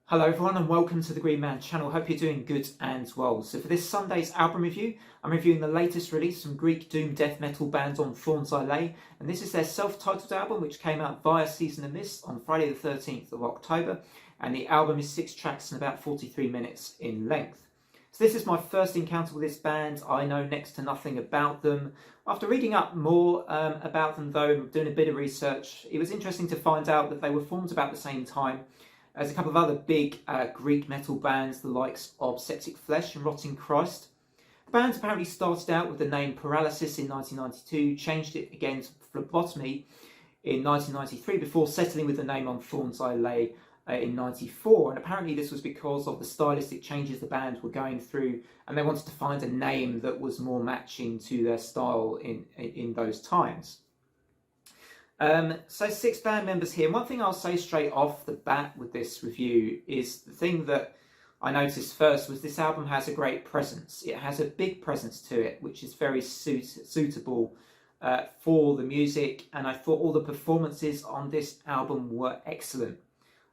Hello everyone and welcome to the Green Man channel. Hope you're doing good and well. So for this Sunday's album review, I'm reviewing the latest release from Greek doom death metal band On Thorns I Lay, and this is their self-titled album which came out via Season of Mist on Friday the 13th of October, and the album is 6 tracks and about 43 minutes in length. So this is my first encounter with this band. I know next to nothing about them. After reading up more about them though, doing a bit of research, it was interesting to find out that they were formed about the same time as a couple of other big Greek metal bands, the likes of Septic Flesh and Rotting Christ. The band apparently started out with the name Paralysis in 1992, changed it again to Phlebotomy in 1993 before settling with the name On Thorns I Lay in 94, and apparently this was because of the stylistic changes the band were going through, and they wanted to find a name that was more matching to their style in those times. So 6 band members here. One thing I'll say straight off the bat with this review is the thing that I noticed first was this album has a great presence. It has a big presence to it, which is very suitable for the music, and I thought all the performances on this album were excellent.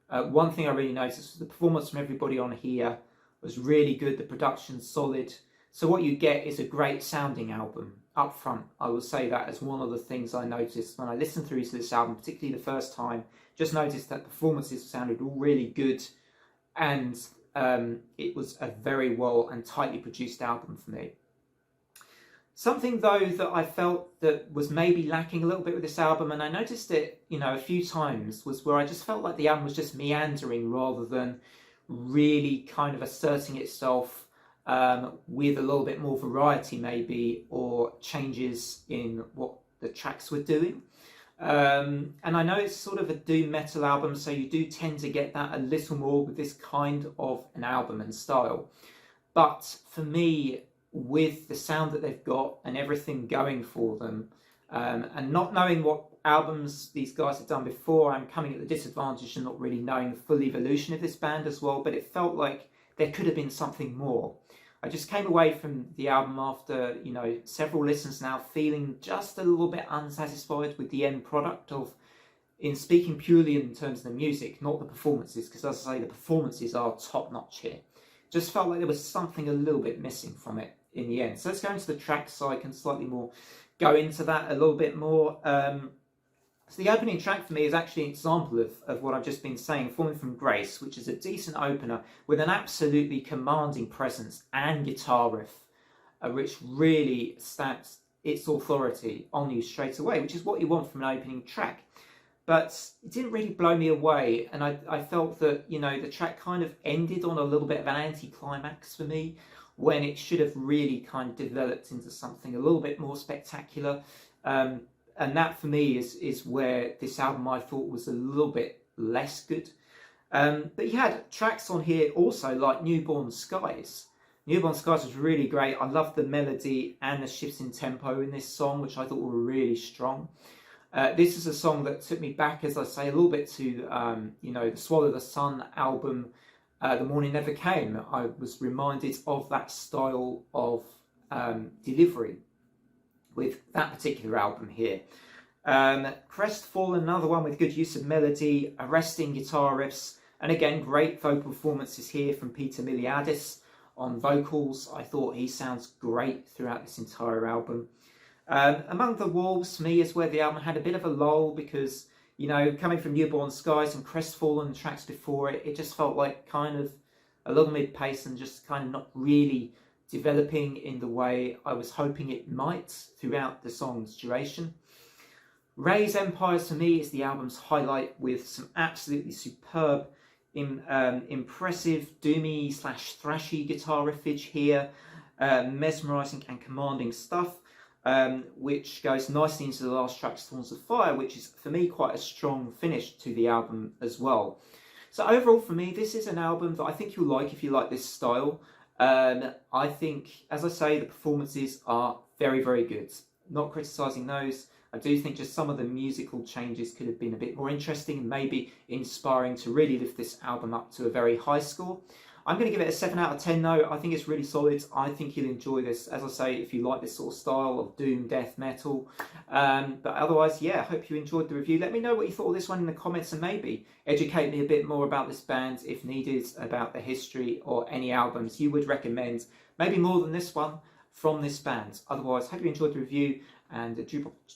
One thing I really noticed was the performance from everybody on here was really good, the production's solid. So what you get is a great sounding album up front. I will say that as one of the things I noticed when I listened through to this album, particularly the first time. Just noticed that performances sounded all really good, and it was a very well and tightly produced album for me. Something though that I felt that was maybe lacking a little bit with this album, and I noticed it, a few times, was where I just felt like the album was just meandering rather than really kind of asserting itself with a little bit more variety maybe, or changes in what the tracks were doing. And I know it's sort of a doom metal album, so you do tend to get that a little more with this kind of an album and style. But for me, with the sound that they've got and everything going for them, and not knowing what albums these guys have done before, I'm coming at the disadvantage of not really knowing the full evolution of this band as well, but it felt like there could have been something more. I just came away from the album after, several listens now, feeling just a little bit unsatisfied with the end product in speaking purely in terms of the music, not the performances, because as I say, the performances are top notch here. Just felt like there was something a little bit missing from it in the end. So let's go into the tracks so I can slightly more go into that a little bit more. So the opening track for me is actually an example of what I've just been saying, Falling from Grace, which is a decent opener with an absolutely commanding presence and guitar riff, which really stamps its authority on you straight away, which is what you want from an opening track. But it didn't really blow me away, and I felt that, the track kind of ended on a little bit of an anti-climax for me, when it should have really kind of developed into something a little bit more spectacular. And that for me is where this album I thought was a little bit less good. But you had tracks on here also like Newborn Skies. Newborn Skies was really great. I loved the melody and the shifts in tempo in this song, which I thought were really strong. This is a song that took me back, as I say, a little bit to the Swallow the Sun album, The Morning Never Came. I was reminded of that style of delivery with that particular album here. Crestfallen, another one with good use of melody, arresting guitar riffs, and again, great vocal performances here from Peter Miliadis on vocals. I thought he sounds great throughout this entire album. Among the Wolves, for me, is where the album had a bit of a lull, because, coming from Newborn Skies and Crestfallen tracks before it, it just felt like kind of a little mid-pace and just kind of not really developing in the way I was hoping it might throughout the song's duration. Ray's Empires for me is the album's highlight, with some absolutely superb, impressive doomy / thrashy guitar riffage here, mesmerising and commanding stuff, which goes nicely into the last track, Thorns of Fire, which is for me quite a strong finish to the album as well. So overall for me, this is an album that I think you'll like if you like this style. I think, as I say, the performances are very, very good. Not criticising those. I do think just some of the musical changes could have been a bit more interesting and maybe inspiring to really lift this album up to a very high score. I'm going to give it a 7 out of 10 though. I think it's really solid. I think you'll enjoy this, as I say, if you like this sort of style of doom death metal. But otherwise, yeah, I hope you enjoyed the review. Let me know what you thought of this one in the comments, and maybe educate me a bit more about this band if needed, about the history or any albums you would recommend, maybe more than this one, from this band. Otherwise, hope you enjoyed the review, and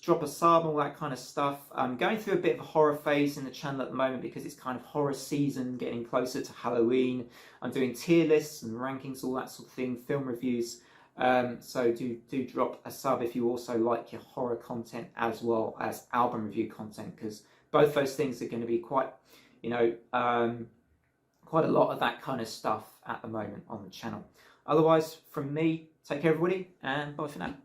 drop a sub, all that kind of stuff. I'm going through a bit of a horror phase in the channel at the moment because it's kind of horror season, getting closer to Halloween. I'm doing tier lists and rankings, all that sort of thing, film reviews. So do drop a sub if you also like your horror content as well as album review content, because both those things are going to be quite, quite a lot of that kind of stuff at the moment on the channel. Otherwise, from me, take care everybody, and bye for now.